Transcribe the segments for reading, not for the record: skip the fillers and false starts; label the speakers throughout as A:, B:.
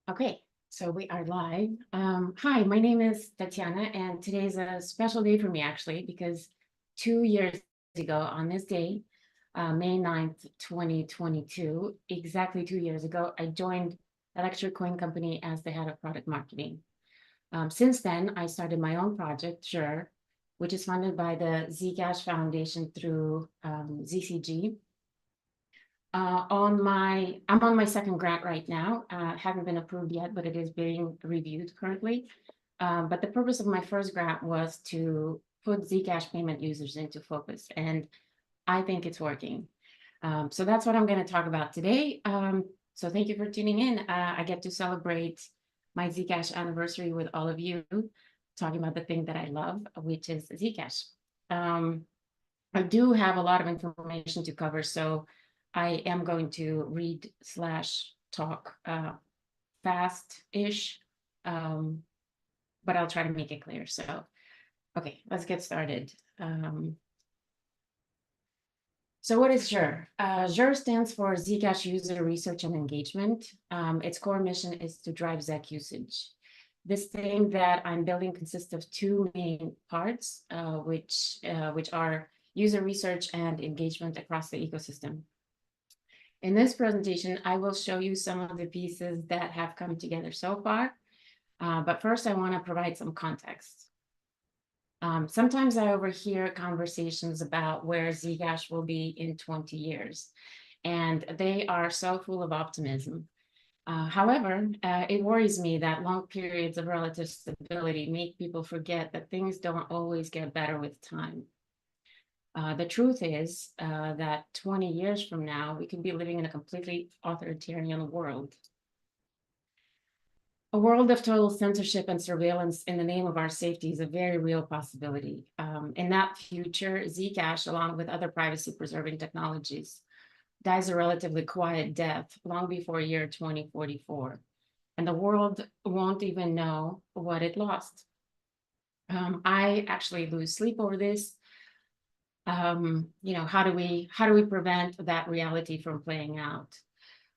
A: Okay, so we are live. Hi, my name is Tatyana, and today's a special day for me actually, because 2 years ago on this day, May 9th, 2022, exactly 2 years ago, I joined Electric Coin Company as the head of product marketing. Since then, I started my own project, Zure, which is funded by the Zcash Foundation through ZCG. I'm on my second grant right now. Haven't been approved yet, but it is being reviewed currently. But the purpose of my first grant was to put Zcash payment users into focus, and I think it's working. So that's what I'm going to talk about today. So thank you for tuning in. I get to celebrate my Zcash anniversary with all of you, talking about the thing that I love, which is Zcash. I do have a lot of information to cover, so I am going to read / talk fast-ish, but I'll try to make it clear. So, okay, let's get started. So what is Zure? Zure stands for Zcash User Research and Engagement. Its core mission is to drive Zec usage. This thing that I'm building consists of two main parts, which are user research and engagement across the ecosystem. In this presentation, I will show you some of the pieces that have come together so far. But first, I want to provide some context. Sometimes I overhear conversations about where Zcash will be in 20 years, and they are so full of optimism. However, it worries me that long periods of relative stability make people forget that things don't always get better with time. The truth is that 20 years from now, we could be living in a completely authoritarian world. A world of total censorship and surveillance in the name of our safety is a very real possibility. In that future, Zcash, along with other privacy-preserving technologies, dies a relatively quiet death long before year 2044, and the world won't even know what it lost. I actually lose sleep over this. How do we prevent that reality from playing out?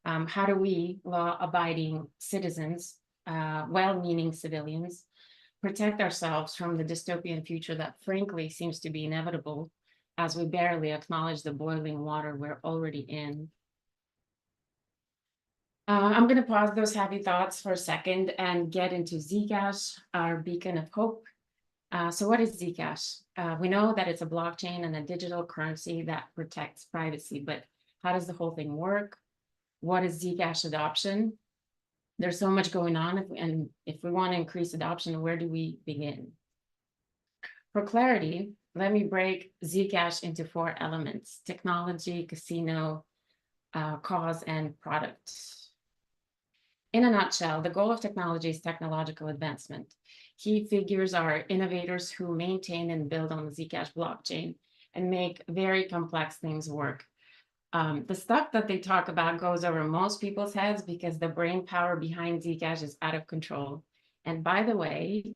A: How do we, law-abiding citizens, well-meaning civilians, protect ourselves from the dystopian future that frankly seems to be inevitable as we barely acknowledge the boiling water we're already in? I'm going to pause those happy thoughts for a second and get into Zcash, our beacon of hope. So what is Zcash? We know that it's a blockchain and a digital currency that protects privacy, but how does the whole thing work? What is Zcash adoption? There's so much going on, and if we want to increase adoption, where do we begin? For clarity, let me break Zcash into 4 elements: technology, casino, cause, and product. In a nutshell, the goal of technology is technological advancement. Key figures are innovators who maintain and build on the Zcash blockchain and make very complex things work. The stuff that they talk about goes over most people's heads because the brain power behind Zcash is out of control. And by the way,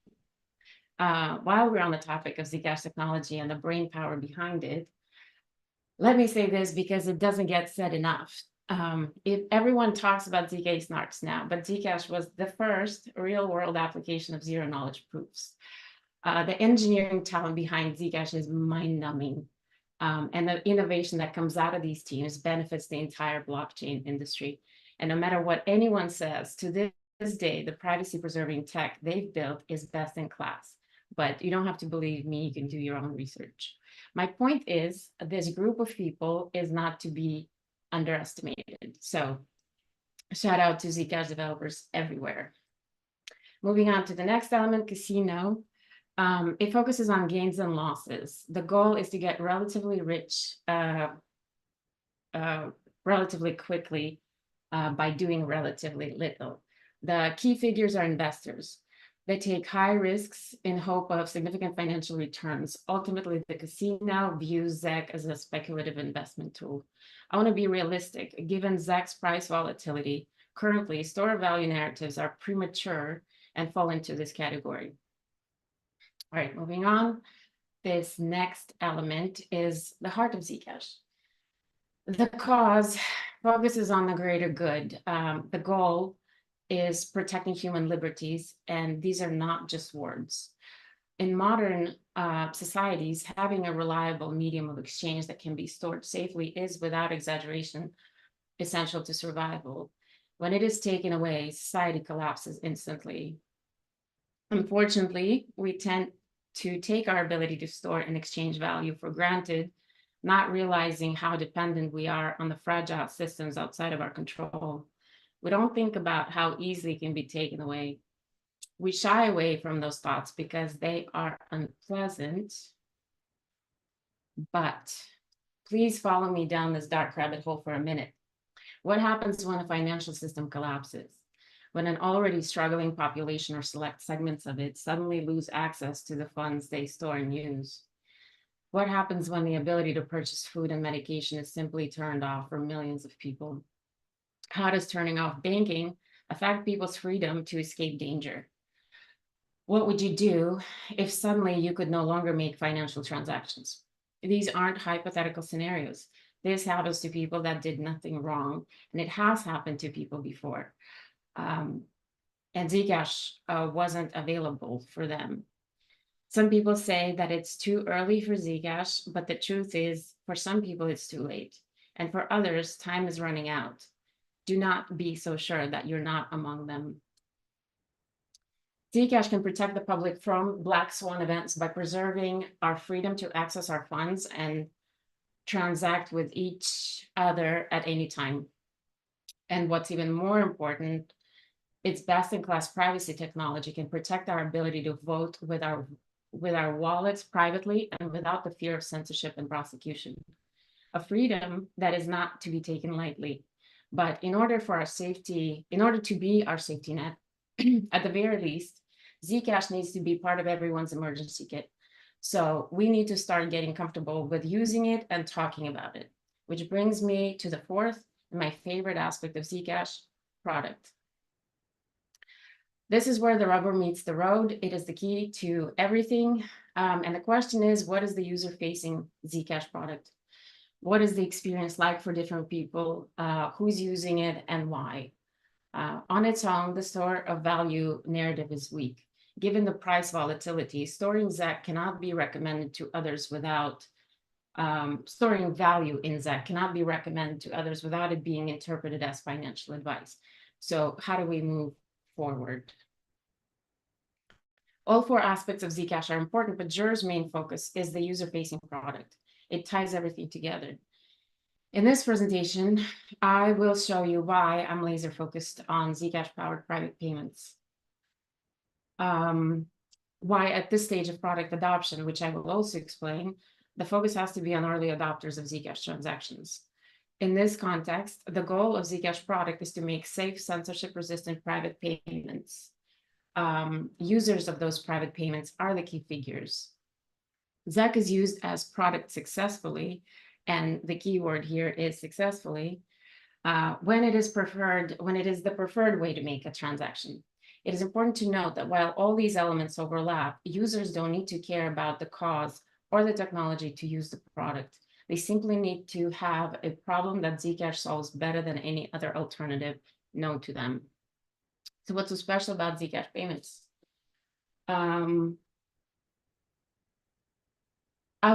A: while we're on the topic of Zcash technology and the brain power behind it, let me say this because it doesn't get said enough. If everyone talks about Zcash snarks now, but Zcash was the first real-world application of zero-knowledge proofs. The engineering talent behind Zcash is mind-numbing. And the innovation that comes out of these teams benefits the entire blockchain industry. And no matter what anyone says, to this day, the privacy-preserving tech they've built is best in class. But you don't have to believe me, you can do your own research. My point is, this group of people is not to be underestimated. So shout out to Zcash developers everywhere. Moving on to the next element, casino. It focuses on gains and losses. The goal is to get relatively rich relatively quickly by doing relatively little. The key figures are investors. They take high risks in hope of significant financial returns. Ultimately, the casino views Zec as a speculative investment tool. I want to be realistic. Given Zec's price volatility, currently store value narratives are premature and fall into this category. All right, moving on. This next element is the heart of Zcash. The cause focuses on the greater good. The goal is protecting human liberties, and these are not just words. In modern societies, having a reliable medium of exchange that can be stored safely is, without exaggeration, essential to survival. When it is taken away, society collapses instantly. Unfortunately, we tend to take our ability to store and exchange value for granted, not realizing how dependent we are on the fragile systems outside of our control. We don't think about how easily it can be taken away. We shy away from those thoughts because they are unpleasant. But please follow me down this dark rabbit hole for a minute. What happens when a financial system collapses? When an already struggling population or select segments of it suddenly lose access to the funds they store and use? What happens when the ability to purchase food and medication is simply turned off for millions of people? How does turning off banking affect people's freedom to escape danger? What would you do if suddenly you could no longer make financial transactions? These aren't hypothetical scenarios. This happens to people that did nothing wrong, and it has happened to people before. And Zcash wasn't available for them. Some people say that it's too early for Zcash, but the truth is, for some people, it's too late. And for others, time is running out. Do not be so sure that you're not among them. Zcash can protect the public from black swan events by preserving our freedom to access our funds and transact with each other at any time. And what's even more important, its best-in-class privacy technology can protect our ability to vote with our wallets privately and without the fear of censorship and prosecution. A freedom that is not to be taken lightly. But in order to be our safety net, at the very least, Zcash needs to be part of everyone's emergency kit. So we need to start getting comfortable with using it and talking about it, which brings me to the fourth and my favorite aspect of Zcash: product. This is where the rubber meets the road. It is the key to everything. And the question is, what is the user-facing Zcash product? What is the experience like for different people? Who's using it and why? On its own, the store of value narrative is weak. Given the price volatility, storing ZAC cannot be recommended to others without storing value in ZAC cannot be recommended to others without it being interpreted as financial advice. So how do we move forward? All four aspects of Zcash are important, but Jure's main focus is the user-facing product. It ties everything together. In this presentation, I will show you why I'm laser focused on Zcash-powered private payments. Why at this stage of product adoption, which I will also explain, the focus has to be on early adopters of Zcash transactions. In this context, the goal of Zcash product is to make safe, censorship-resistant private payments. Users of those private payments are the key figures. ZAC is used as product successfully, and the key word here is successfully, when it is the preferred way to make a transaction. It is important to note that while all these elements overlap, users don't need to care about the cause or the technology to use the product. They simply need to have a problem that Zcash solves better than any other alternative known to them. So what's so special about Zcash payments? I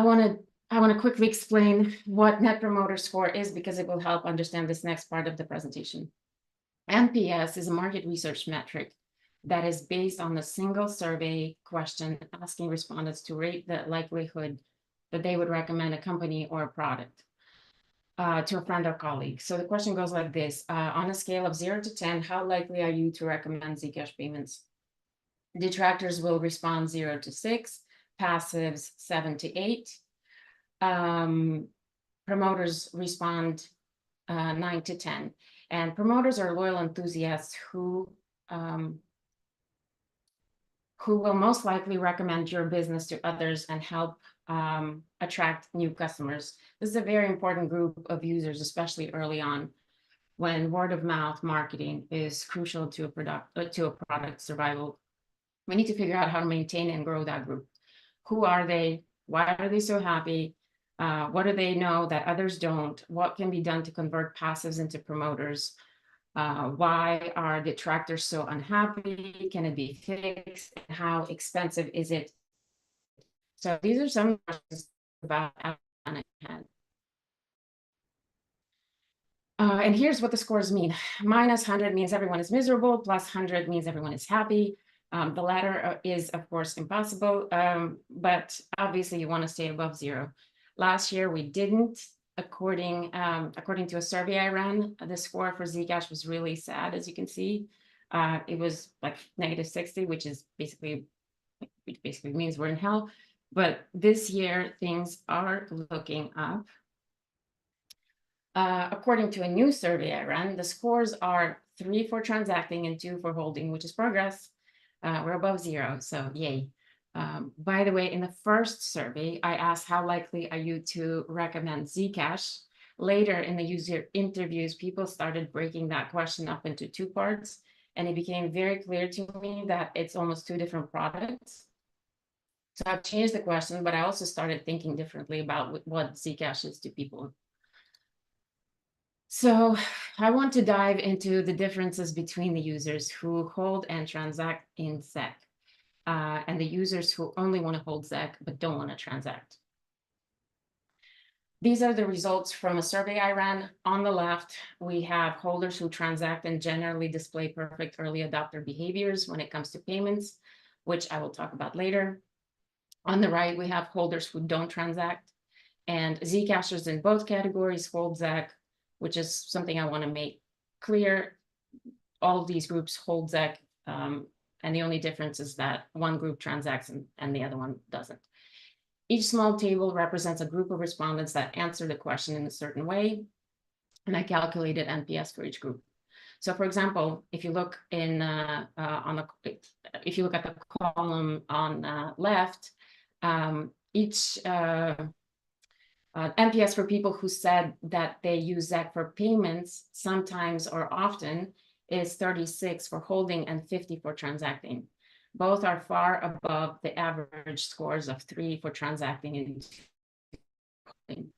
A: want to quickly explain what Net Promoter Score is, because it will help understand this next part of the presentation. NPS is a market research metric that is based on a single survey question asking respondents to rate the likelihood that they would recommend a company or a product to a friend or colleague. So the question goes like this: on a scale of 0 to 10, how likely are you to recommend Zcash payments? Detractors will respond 0 to 6, passives 7 to 8. Promoters respond 9 to 10. And promoters are loyal enthusiasts who will most likely recommend your business to others and help attract new customers. This is a very important group of users, especially early on, when word of mouth marketing is crucial to a product survival. We need to figure out how to maintain and grow that group. Who are they? Why are they so happy? What do they know that others don't? What can be done to convert passives into promoters? Why are detractors so unhappy? Can it be fixed? How expensive is it? So these are some questions about Tatyana. And here's what the scores mean. Minus 100 means everyone is miserable. Plus 100 means everyone is happy. The latter is, of course, impossible. But obviously, you want to stay above 0. Last year, we didn't. According to a survey I ran, the score for Zcash was really sad, as you can see. It was like -60, which basically means we're in hell. But this year, things are looking up. According to a new survey I ran, the scores are 3 for transacting and 2 for holding, which is progress. We're above 0, so yay. By the way, in the first survey, I asked how likely are you to recommend Zcash. Later in the user interviews, people started breaking that question up into 2 parts, and it became very clear to me that it's almost 2 different products. So I've changed the question, but I also started thinking differently about what Zcash is to people. So I want to dive into the differences between the users who hold and transact in ZEC and the users who only want to hold ZEC but don't want to transact. These are the results from a survey I ran. On the left, we have holders who transact and generally display perfect early adopter behaviors when it comes to payments, which I will talk about later. On the right, we have holders who don't transact, and Zcashers in both categories hold ZEC, which is something I want to make clear. All of these groups hold ZEC, and the only difference is that one group transacts and the other one doesn't. Each small table represents a group of respondents that answer the question in a certain way, and I calculated NPS for each group. So, for example, if you look at the column on left, each NPS for people who said that they use ZEC for payments sometimes or often is 36 for holding and 50 for transacting. Both are far above the average scores of 3 for transacting and 2 for holding.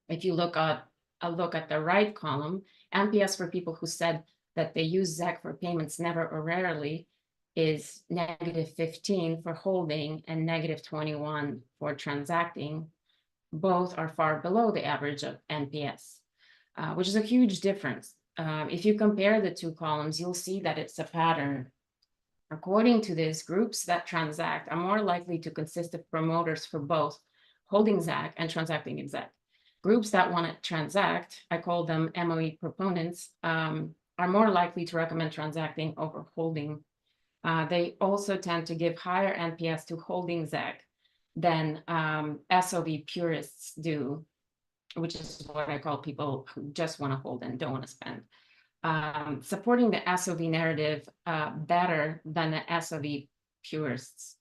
A: If you look at the right column, NPS for people who said that they use ZEC for payments never or rarely is -15 for holding and -21 for transacting. Both are far below the average of NPS, which is a huge difference. If you compare the 2 columns, you'll see that it's a pattern. According to this, groups that transact are more likely to consist of promoters for both holding ZEC and transacting in ZEC. Groups that want to transact, I call them MOE proponents, are more likely to recommend transacting over holding. They also tend to give higher NPS to holding ZEC than SOV purists do, which is what I call people who just want to hold and don't want to spend. Supporting the SOV narrative better than the SOV purists.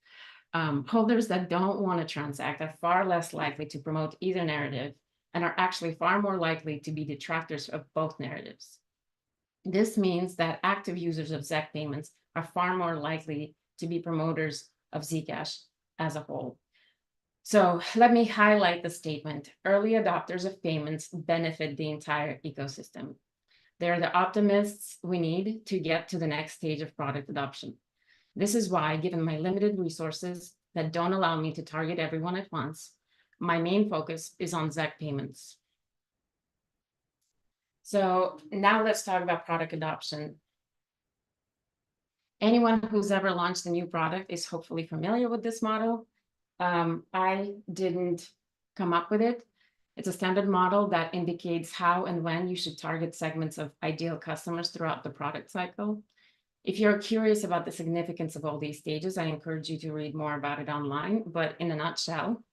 A: Holders that don't want to transact are far less likely to promote either narrative and are actually far more likely to be detractors of both narratives. This means that active users of ZEC payments are far more likely to be promoters of Zcash as a whole. So let me highlight the statement. Early adopters of payments benefit the entire ecosystem. They're the optimists we need to get to the next stage of product adoption. This is why, given my limited resources that don't allow me to target everyone at once, my main focus is on ZEC payments. So now let's talk about product adoption. Anyone who's ever launched a new product is hopefully familiar with this model. I didn't come up with it. It's a standard model that indicates how and when you should target segments of ideal customers throughout the product cycle. If you're curious about the significance of all these stages, I encourage you to read more about it online. But in a nutshell,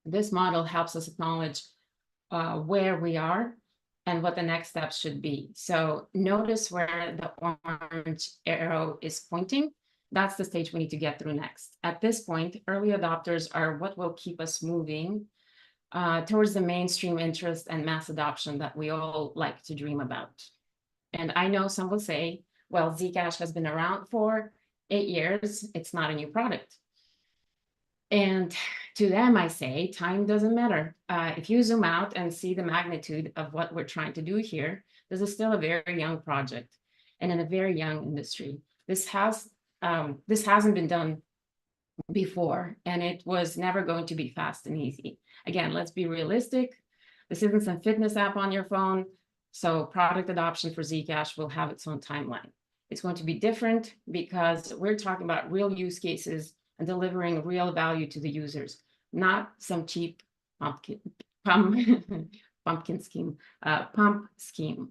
A: this model helps us acknowledge where we are and what the next steps should be. So notice where the orange arrow is pointing. That's the stage we need to get through next. At this point, early adopters are what will keep us moving towards the mainstream interest and mass adoption that we all like to dream about. And I know some will say, well, Zcash has been around for 8 years. It's not a new product. And to them, I say, time doesn't matter. If you zoom out and see the magnitude of what we're trying to do here, this is still a very young project and in a very young industry. This hasn't been done before, and it was never going to be fast and easy. Again, let's be realistic. This isn't some fitness app on your phone. So product adoption for Zcash will have its own timeline. It's going to be different because we're talking about real use cases and delivering real value to the users, not some cheap pumpkin scheme, pump scheme.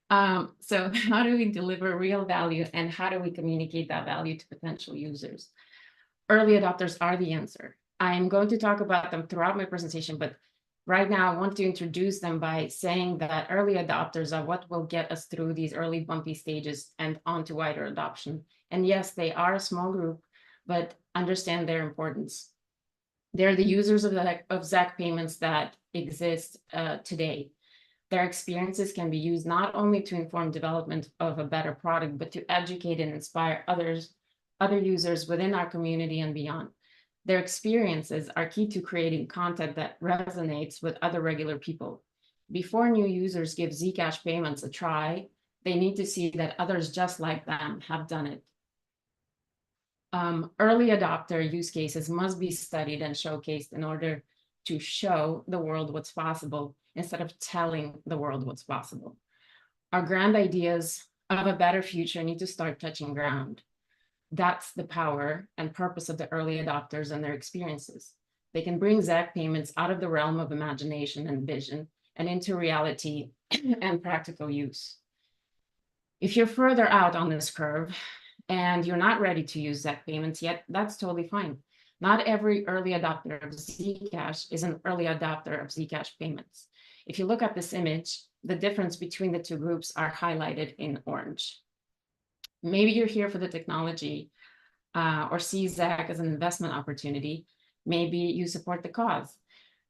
A: So how do we deliver real value, and how do we communicate that value to potential users? Early adopters are the answer. I'm going to talk about them throughout my presentation, but right now I want to introduce them by saying that early adopters are what will get us through these early bumpy stages and onto wider adoption. And yes, they are a small group, but understand their importance. They're the users of ZAC payments that exist today. Their experiences can be used not only to inform development of a better product, but to educate and inspire other users within our community and beyond. Their experiences are key to creating content that resonates with other regular people. Before new users give Zcash payments a try, they need to see that others just like them have done it. Early adopter use cases must be studied and showcased in order to show the world what's possible instead of telling the world what's possible. Our grand ideas of a better future need to start touching ground. That's the power and purpose of the early adopters and their experiences. They can bring ZAC payments out of the realm of imagination and vision and into reality and practical use. If you're further out on this curve and you're not ready to use ZAC payments yet, that's totally fine. Not every early adopter of Zcash is an early adopter of Zcash payments. If you look at this image, the difference between the two groups are highlighted in orange. Maybe you're here for the technology or see ZAC as an investment opportunity. Maybe you support the cause.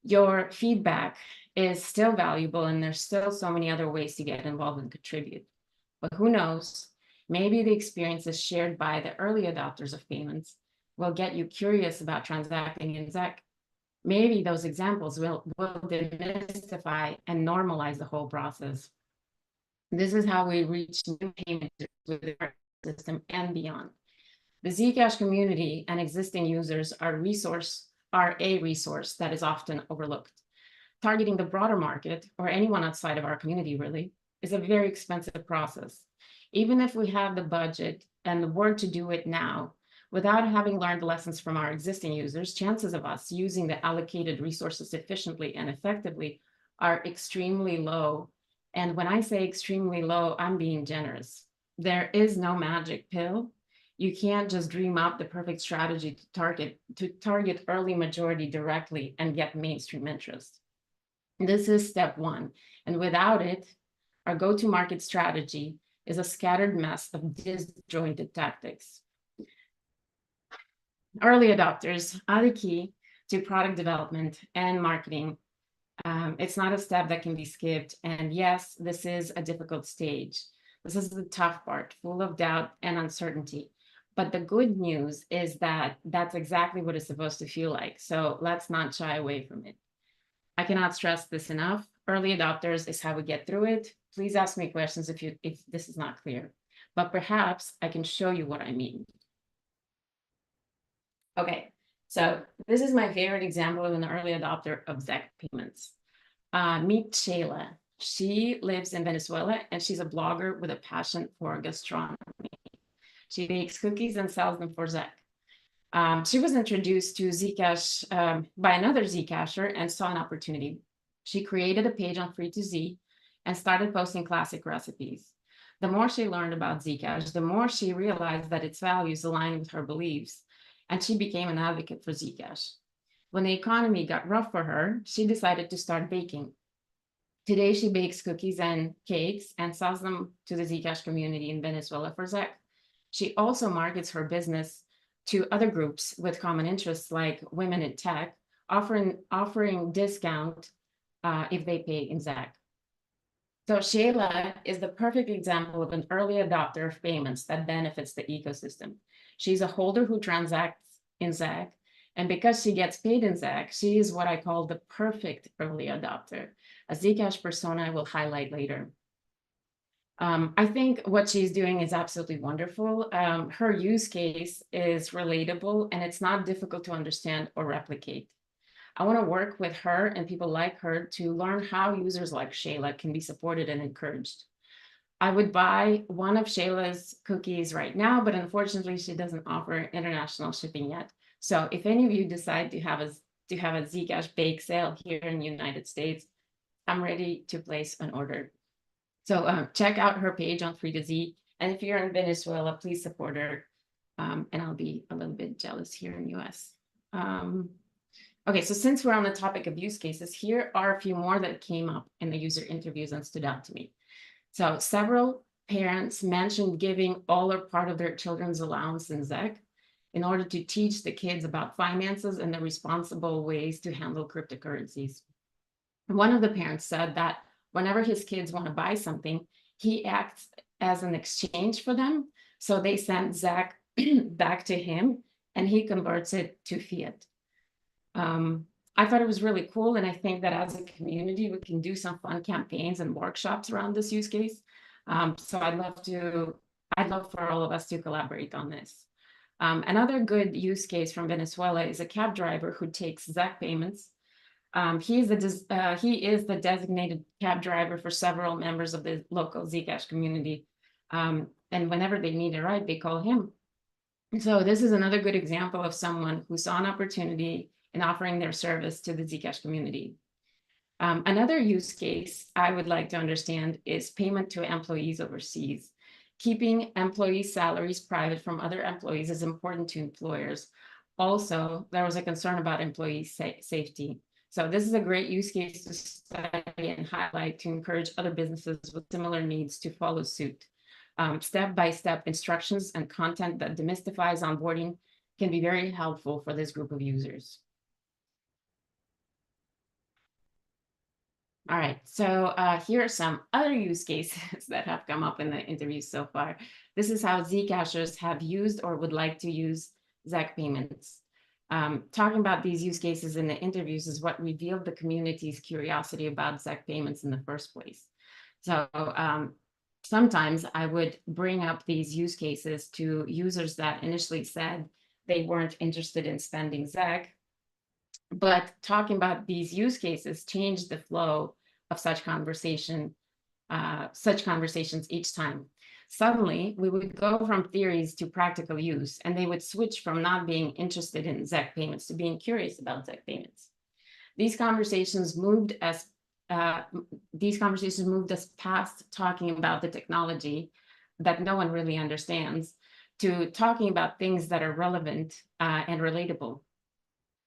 A: Your feedback is still valuable, and there's still so many other ways to get involved and contribute. But who knows, maybe the experiences shared by the early adopters of payments will get you curious about transacting in ZAC. Maybe those examples will demystify and normalize the whole process. This is how we reach new payment with our system and beyond. The Zcash community and existing users are a resource that is often overlooked. Targeting the broader market, or anyone outside of our community really, is a very expensive process. Even if we have the budget and the word to do it now, without having learned lessons from our existing users, chances of us using the allocated resources efficiently and effectively are extremely low. And when I say extremely low, I'm being generous. There is no magic pill. You can't just dream up the perfect strategy to target early majority directly and get mainstream interest. This is step one. And without it, our go-to-market strategy is a scattered mess of disjointed tactics. Early adopters are the key to product development and marketing. It's not a step that can be skipped. And yes, this is a difficult stage. This is the tough part, full of doubt and uncertainty. But the good news is that that's exactly what it's supposed to feel like. So let's not shy away from it. I cannot stress this enough. Early adopters is how we get through it. Please ask me questions if this is not clear. But perhaps I can show you what I mean. Okay, so this is my favorite example of an early adopter of ZAC payments. Meet Shayla. She lives in Venezuela, and she's a blogger with a passion for gastronomy. She bakes cookies and sells them for ZAC. She was introduced to Zcash by another Zcasher and saw an opportunity. She created a page on Free2Z and started posting classic recipes. The more she learned about Zcash, the more she realized that its values aligned with her beliefs, and she became an advocate for Zcash. When the economy got rough for her, she decided to start baking. Today, she bakes cookies and cakes and sells them to the Zcash community in Venezuela for ZAC. She also markets her business to other groups with common interests like women in tech, offering discount if they pay in ZAC. So Shayla is the perfect example of an early adopter of payments that benefits the ecosystem. She's a holder who transacts in ZAC. And because she gets paid in ZAC, she is what I call the perfect early adopter, a Zcash persona I will highlight later. I think what she's doing is absolutely wonderful. Her use case is relatable and it's not difficult to understand or replicate. I want to work with her and people like her to learn how users like Shayla can be supported and encouraged. I would buy one of Shayla's cookies right now, but unfortunately she doesn't offer international shipping yet. So if any of you decide to have a Zcash bake sale here in the United States, I'm ready to place an order. So check out her page on Free2Z. And if you're in Venezuela, please support her. And I'll be a little bit jealous here in the US. Okay, so since we're on the topic of use cases, here are a few more that came up in the user interviews and stood out to me. So several parents mentioned giving all or part of their children's allowance in ZEC in order to teach the kids about finances and the responsible ways to handle cryptocurrencies. One of the parents said that whenever his kids want to buy something, he acts as an exchange for them. So they send ZAC back to him and he converts it to fiat. I thought it was really cool. And I think that as a community, we can do some fun campaigns and workshops around this use case. So I'd love for all of us to collaborate on this. Another good use case from Venezuela is a cab driver who takes ZAC payments. He is the designated cab driver for several members of the local Zcash community. And whenever they need a ride, they call him. So this is another good example of someone who saw an opportunity in offering their service to the Zcash community. Another use case I would like to understand is payment to employees overseas. Keeping employee salaries private from other employees is important to employers. Also, there was a concern about employee safety. So this is a great use case to study and highlight to encourage other businesses with similar needs to follow suit. Step-by-step instructions and content that demystifies onboarding can be very helpful for this group of users. All right, so here are some other use cases that have come up in the interviews so far. This is how Zcashers have used or would like to use ZAC payments. Talking about these use cases in the interviews is what revealed the community's curiosity about ZAC payments in the first place. So sometimes I would bring up these use cases to users that initially said they weren't interested in spending ZAC, but talking about these use cases changed the flow of such conversations each time. Suddenly, we would go from theories to practical use, and they would switch from not being interested in ZAC payments to being curious about ZAC payments. These conversations moved us past talking about the technology that no one really understands to talking about things that are relevant and relatable.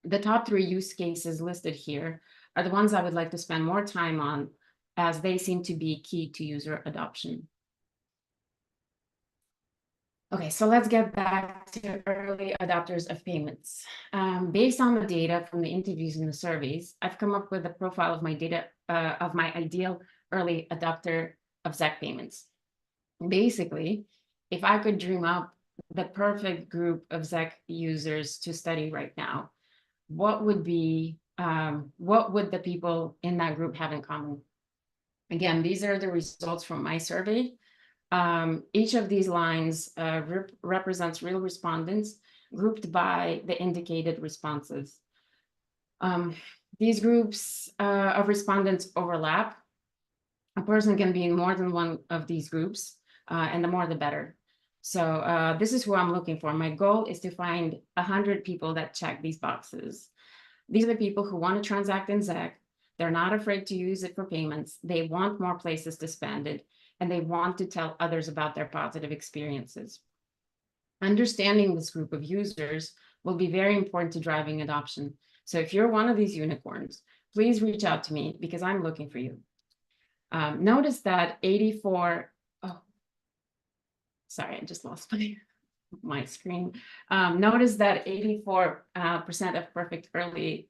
A: The top 3 use cases listed here are the ones I would like to spend more time on, as they seem to be key to user adoption. Okay, so let's get back to early adopters of payments. Based on the data from the interviews and the surveys, I've come up with a profile of my ideal early adopter of ZAC payments. Basically, if I could dream up the perfect group of ZAC users to study right now, what would the people in that group have in common? Again, these are the results from my survey. Each of these lines represents real respondents grouped by the indicated responses. These groups of respondents overlap. A person can be in more than one of these groups, and the more the better. So this is who I'm looking for. My goal is to find 100 people that check these boxes. These are the people who want to transact in ZAC. They're not afraid to use it for payments. They want more places to spend it, and they want to tell others about their positive experiences. Understanding this group of users will be very important to driving adoption. So if you're one of these unicorns, please reach out to me because I'm looking for you. Notice that 84, oh, sorry, I just lost my screen. Notice that 84% of perfect early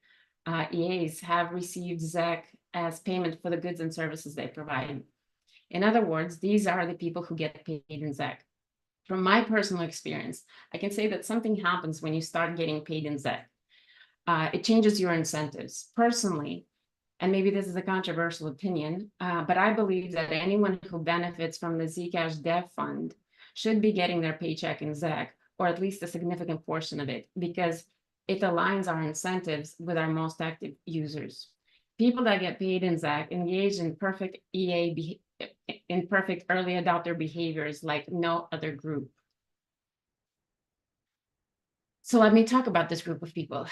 A: EAs have received ZAC as payment for the goods and services they provide. In other words, these are the people who get paid in ZAC. From my personal experience, I can say that something happens when you start getting paid in ZEC. It changes your incentives. Personally, and maybe this is a controversial opinion, but I believe that anyone who benefits from the Zcash Dev Fund should be getting their paycheck in ZEC, or at least a significant portion of it, because it aligns our incentives with our most active users. People that get paid in ZEC engage in perfect early adopter behaviors like no other group. So let me talk about this group of people.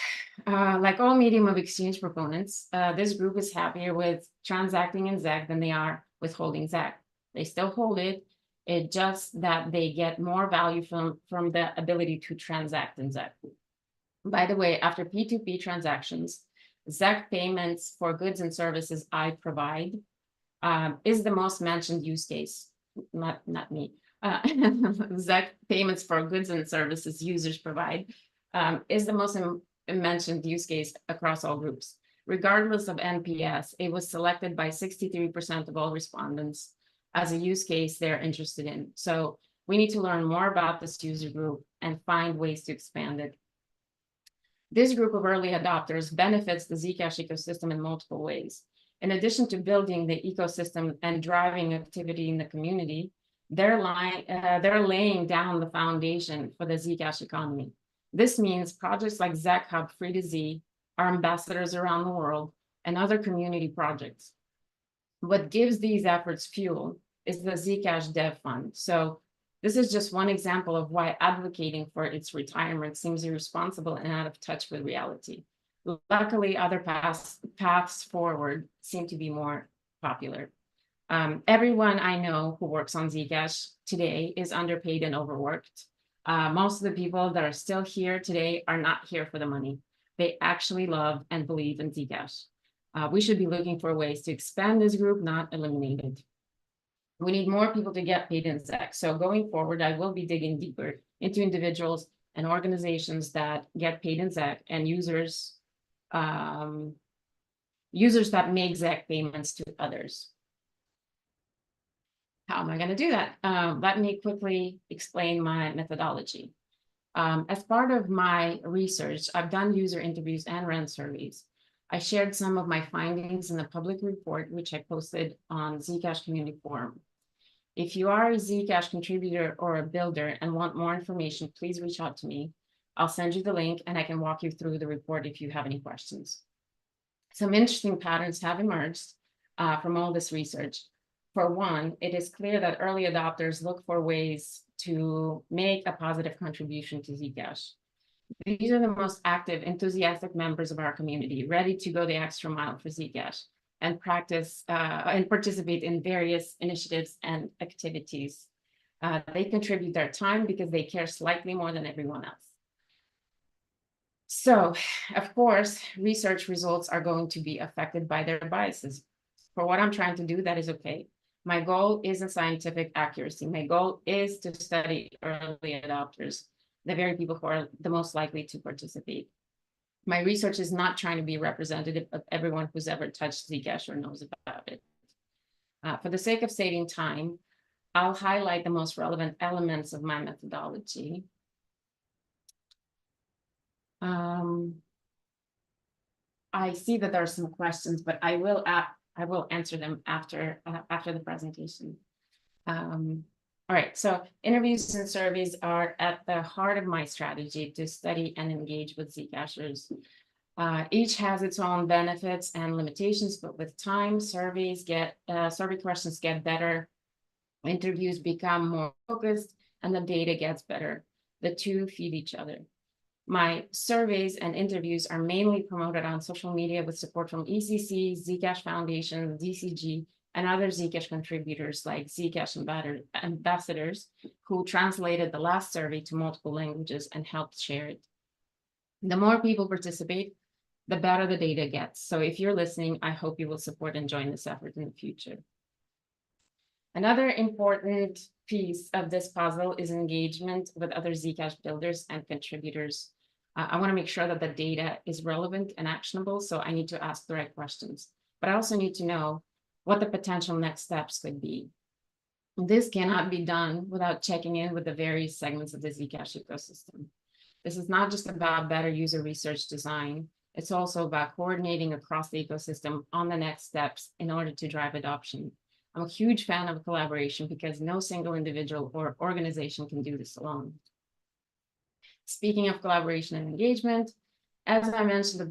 A: Like all medium of exchange proponents, this group is happier with transacting in ZEC than they are with holding ZEC. They still hold it. It's just that they get more value from the ability to transact in ZEC. By the way, after P2P transactions, ZEC payments for goods and services I provide is the most mentioned use case, not me. ZEC payments for goods and services users provide is the most mentioned use case across all groups. Regardless of NPS, it was selected by 63% of all respondents as a use case they're interested in. So we need to learn more about this user group and find ways to expand it. This group of early adopters benefits the Zcash ecosystem in multiple ways. In addition to building the ecosystem and driving activity in the community, they're laying down the foundation for the Zcash economy. This means projects like ZEC Hub Free to Z, our ambassadors around the world, and other community projects. What gives these efforts fuel is the Zcash Dev Fund. So this is just one example of why advocating for its retirement seems irresponsible and out of touch with reality. Luckily, other paths forward seem to be more popular. Everyone I know who works on Zcash today is underpaid and overworked. Most of the people that are still here today are not here for the money. They actually love and believe in Zcash. We should be looking for ways to expand this group, not eliminate it. We need more people to get paid in ZEC. So going forward, I will be digging deeper into individuals and organizations that get paid in ZEC and users that make ZEC payments to others. How am I going to do that? Let me quickly explain my methodology. As part of my research, I've done user interviews and ran surveys. I shared some of my findings in the public report, which I posted on Zcash Community Forum. If you are a Zcash contributor or a builder and want more information, please reach out to me. I'll send you the link and I can walk you through the report if you have any questions. Some interesting patterns have emerged from all this research. For one, it is clear that early adopters look for ways to make a positive contribution to Zcash. These are the most active, enthusiastic members of our community, ready to go the extra mile for Zcash and practice and participate in various initiatives and activities. They contribute their time because they care slightly more than everyone else. So, of course, research results are going to be affected by their biases. For what I'm trying to do, that is okay. My goal isn't scientific accuracy. My goal is to study early adopters, the very people who are the most likely to participate. My research is not trying to be representative of everyone who's ever touched Zcash or knows about it. For the sake of saving time, I'll highlight the most relevant elements of my methodology. I see that there are some questions, but I will answer them after the presentation. All right, so interviews and surveys are at the heart of my strategy to study and engage with Zcashers. Each has its own benefits and limitations, but with time, survey questions get better, interviews become more focused, and the data gets better. The two feed each other. My surveys and interviews are mainly promoted on social media with support from ECC, Zcash Foundation, DCG, and other Zcash contributors like Zcash ambassadors who translated the last survey to multiple languages and helped share it. The more people participate, the better the data gets. So if you're listening, I hope you will support and join this effort in the future. Another important piece of this puzzle is engagement with other Zcash builders and contributors. I want to make sure that the data is relevant and actionable, so I need to ask the right questions. But I also need to know what the potential next steps could be. This cannot be done without checking in with the various segments of the Zcash ecosystem. This is not just about better user research design. It's also about coordinating across the ecosystem on the next steps in order to drive adoption. I'm a huge fan of collaboration because no single individual or organization can do this alone. Speaking of collaboration and engagement, as I mentioned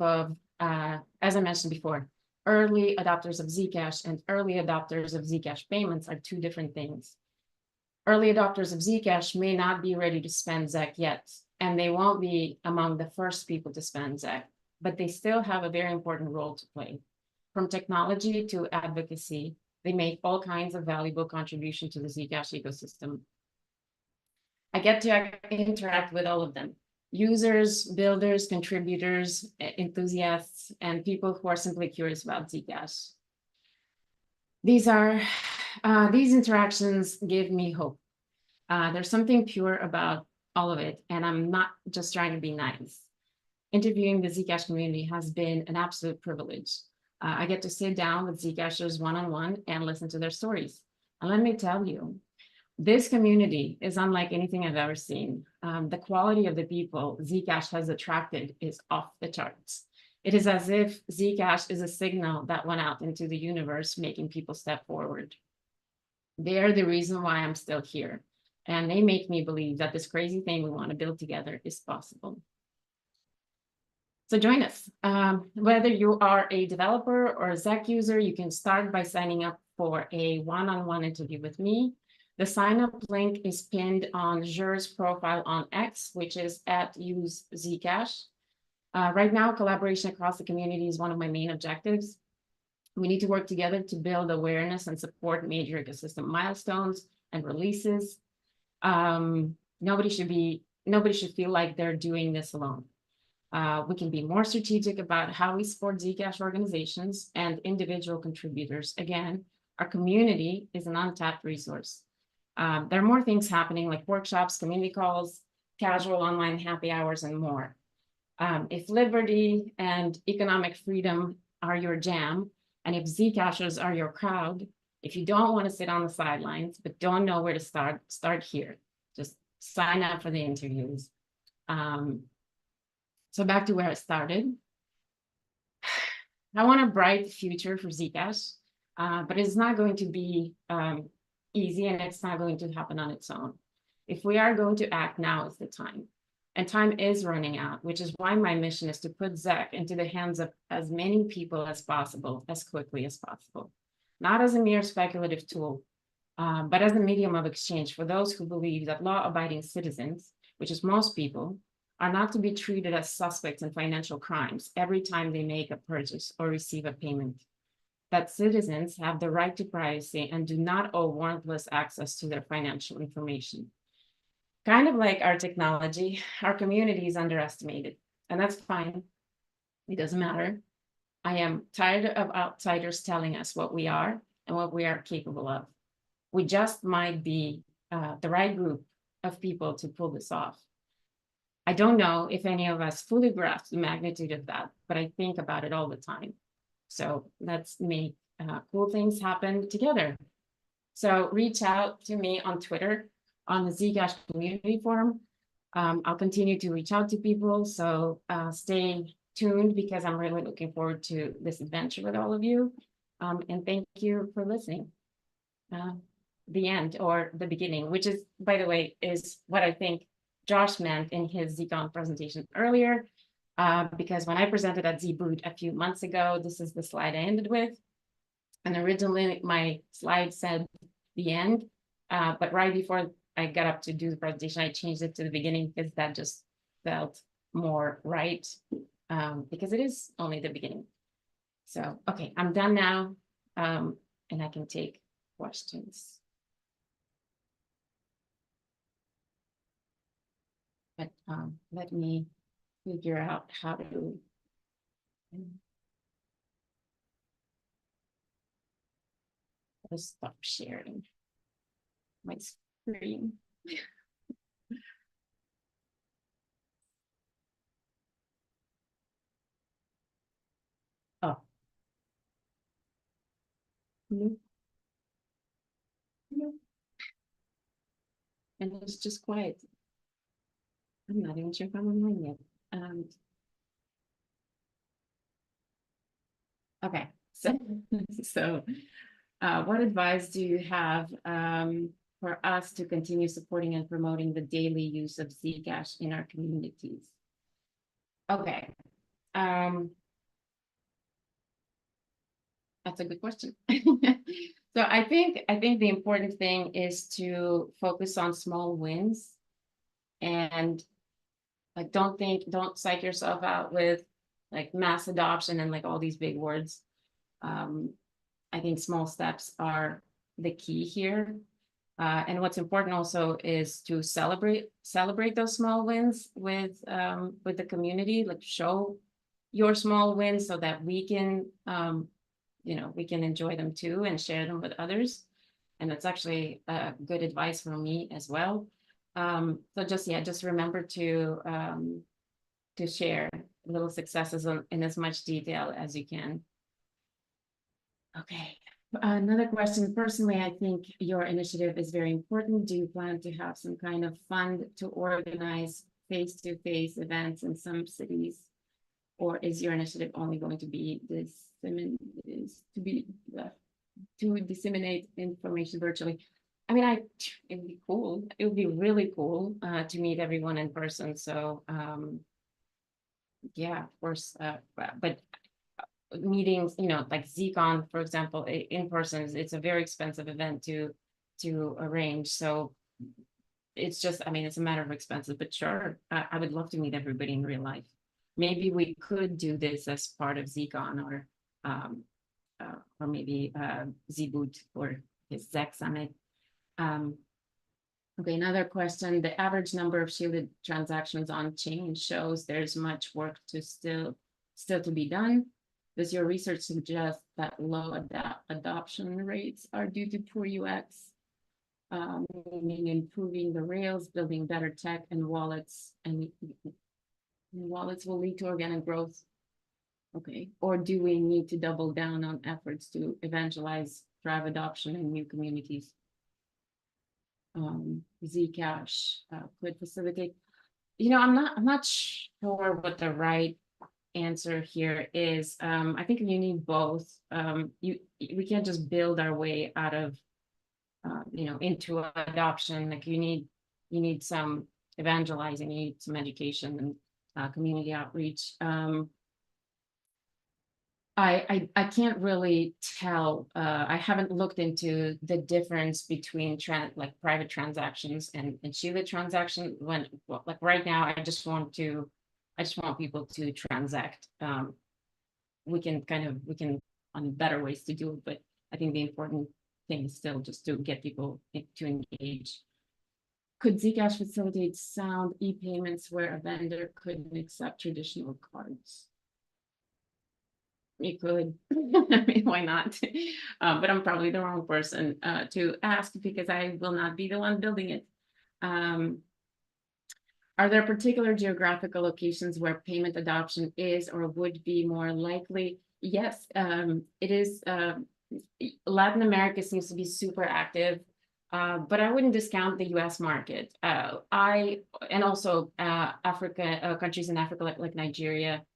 A: before, early adopters of Zcash and early adopters of Zcash payments are two different things. Early adopters of Zcash may not be ready to spend ZEC yet, and they won't be among the first people to spend ZEC, but they still have a very important role to play. From technology to advocacy, they make all kinds of valuable contribution to the Zcash ecosystem. I get to interact with all of them: users, builders, contributors, enthusiasts, and people who are simply curious about Zcash. These interactions give me hope. There's something pure about all of it, and I'm not just trying to be nice. Interviewing the Zcash community has been an absolute privilege. I get to sit down with Zcashers one-on-one and listen to their stories. And let me tell you, this community is unlike anything I've ever seen. The quality of the people Zcash has attracted is off the charts. It is as if Zcash is a signal that went out into the universe, making people step forward. They are the reason why I'm still here. And they make me believe that this crazy thing we want to build together is possible. So join us. Whether you are a developer or a ZEC user, you can start by signing up for a one-on-one interview with me. The sign-up link is pinned on Zure's profile on X, which is @usezcash. Right now, collaboration across the community is one of my main objectives. We need to work together to build awareness and support major ecosystem milestones and releases. Nobody should feel like they're doing this alone. We can be more strategic about how we support Zcash organizations and individual contributors. Again, our community is an untapped resource. There are more things happening, like workshops, community calls, casual online happy hours, and more. If liberty and economic freedom are your jam, and if Zcashers are your crowd, if you don't want to sit on the sidelines but don't know where to start here. Just sign up for the interviews. So back to where I started. I want a bright future for Zcash, but it's not going to be easy, and it's not going to happen on its own. If we are going to act, now is the time. And time is running out, which is why my mission is to put ZEC into the hands of as many people as possible, as quickly as possible. Not as a mere speculative tool, but as a medium of exchange for those who believe that law-abiding citizens, which is most people, are not to be treated as suspects in financial crimes every time they make a purchase or receive a payment. That citizens have the right to privacy and do not owe warrantless access to their financial information. Kind of like our technology, our community is underestimated, and that's fine. It doesn't matter. I am tired of outsiders telling us what we are and what we are capable of. We just might be the right group of people to pull this off. I don't know if any of us fully grasp the magnitude of that, but I think about it all the time. So let's make cool things happen together. So reach out to me on Twitter, on the Zcash community forum. I'll continue to reach out to people. So stay tuned, because I'm really looking forward to this adventure with all of you. And thank you for listening. The end, or the beginning, which is, by the way, is what I think Josh meant in his ZCon presentation earlier, because when I presented at ZBoot a few months ago, this is the slide I ended with. And originally my slide said the end, but right before I got up to do the presentation, I changed it to the beginning because that just felt more right, because it is only the beginning. So, okay, I'm done now, and I can take questions. But let me figure out how to stop sharing my screen. Oh. No. No. and it's just quiet. I'm not even sure if I'm online yet. Okay, so so what advice do you have for us to continue supporting and promoting the daily use of Zcash in our communities? Okay, that's a good question. So I think the important thing is to focus on small wins, and like don't psych yourself out with like mass adoption and like all these big words. I think small steps are the key here. And what's important also is to celebrate those small wins with the community, like show your small wins so that we can we can enjoy them too and share them with others. And that's actually good advice from me as well. So just remember to share little successes in as much detail as you can. Okay. Another question. Personally, I think your initiative is very important. Do you plan to have some kind of fund to organize face-to-face events in some cities? Or is your initiative only going to be to disseminate information virtually? I mean, it would be cool. It would be really cool to meet everyone in person. So yeah, of course. But meetings, like ZCon, for example, in person, it's a very expensive event to arrange. So it's just, I mean, it's a matter of expenses, but sure, I would love to meet everybody in real life. Maybe we could do this as part of ZCon or maybe ZBoot or his ZEC Summit. Okay, another question. The average number of shielded transactions on chain shows there's much work to still to be done. Does your research suggest that low adoption rates are due to poor UX, meaning improving the rails, building better tech and wallets will lead to organic growth? Okay, or do we need to double down on efforts to evangelize, drive adoption in new communities? Zcash could facilitate. I'm not sure what the right answer here is. I think you need both. We can't just build our way out of into adoption. Like you need some evangelizing, you need some education and community outreach. I can't really tell. I haven't looked into the difference between private transactions and shielded transaction. Like right now, I just want people to transact. We can on better ways to do it, but I think the important thing is still just to get people to engage. Could Zcash facilitate sound e-payments where a vendor couldn't accept traditional cards? You could. I mean, why not? But I'm probably the wrong person to ask because I will not be the one building it. Are there particular geographical locations where payment adoption is or would be more likely? Yes, it is. Latin America seems to be super active, but I wouldn't discount the US market. And also Africa, countries in Africa like Nigeria.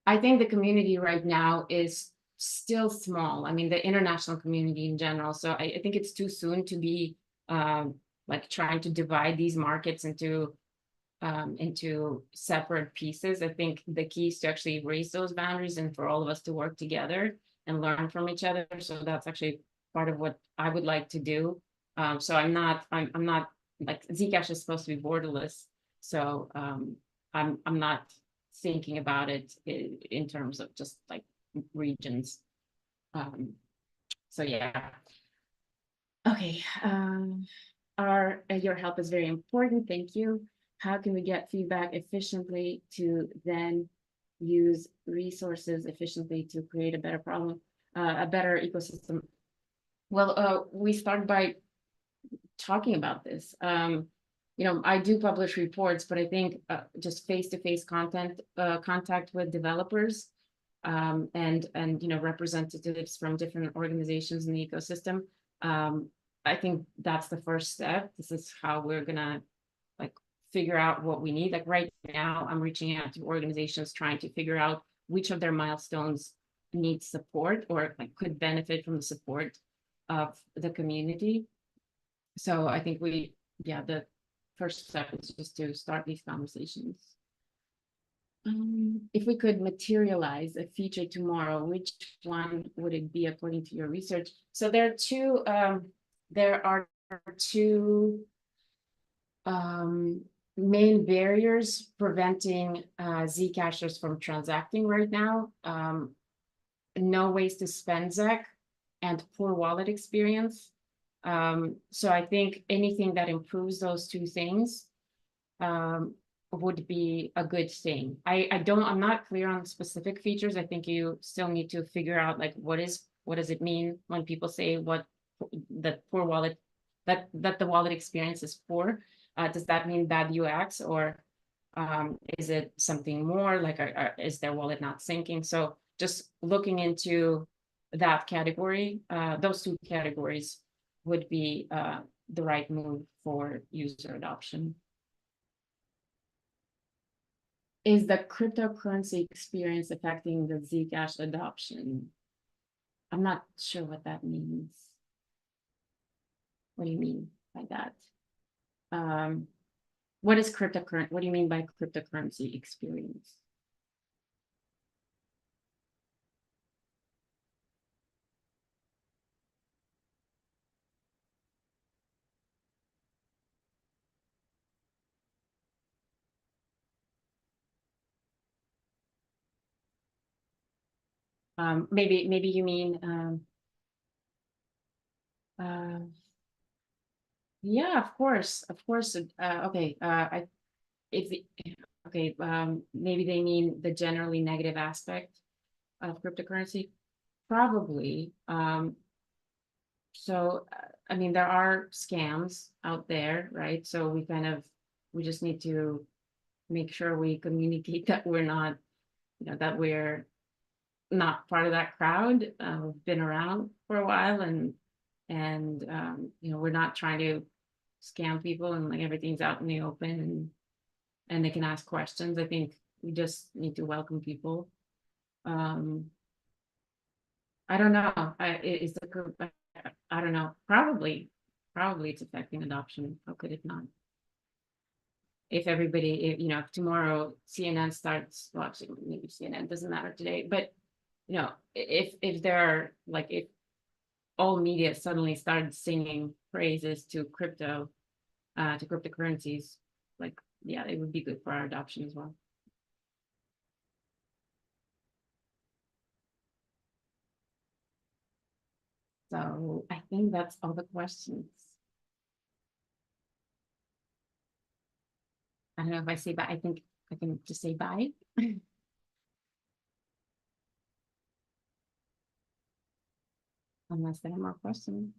A: I think the community right now is still small. I mean, the international community in general. So I think it's too soon to be like trying to divide these markets into separate pieces. I think the key is to actually raise those boundaries and for all of us to work together and learn from each other. So that's actually part of what I would like to do. So I'm not like Zcash is supposed to be borderless. So I'm not thinking about it in terms of just like regions. So yeah. Okay. Your help is very important. Thank you. How can we get feedback efficiently to then use resources efficiently to create a better problem, a better ecosystem? Well, we start by talking about this. I do publish reports, but I think just face-to-face contact with developers and representatives from different organizations in the ecosystem I think that's the first step. This is how we're gonna like figure out what we need. Like right now, I'm reaching out to organizations trying to figure out which of their milestones need support or like could benefit from the support of the community. So I think yeah, the first step is just to start these conversations. If we could materialize a feature tomorrow, which one would it be according to your research? So there are two main barriers preventing Zcashers from transacting right now. No ways to spend ZEC and poor wallet experience. So I think anything that improves those two things would be a good thing. I'm not clear on specific features. I think you still need to figure out like what does it mean when people say what the poor wallet that the wallet experience is poor. Does that mean bad UX or is it something more like is their wallet not syncing? So just looking into that category, those two categories would be the right move for user adoption. Is the cryptocurrency experience affecting the Zcash adoption? I'm not sure what that means. What do you mean by that? What is cryptocurrency? What do you mean by cryptocurrency experience? Maybe you mean yeah, of course. Okay. Okay, maybe they mean the generally negative aspect of cryptocurrency. Probably. So I mean, there are scams out there, right? So we just need to make sure we communicate that we're not, that we're not part of that crowd. We've been around for a while, and we're not trying to scam people, and like everything's out in the open, and they can ask questions. I think we just need to welcome people. I don't know. I don't know. Probably it's affecting adoption. How could it not? If everybody, if tomorrow CNN starts watching, maybe CNN doesn't matter today, but if there are like if all media suddenly started singing praises to cryptocurrencies, like yeah, it would be good for our adoption as well. So I think that's all the questions. I don't know if I say bye. I think I can just say bye. Unless there are more questions.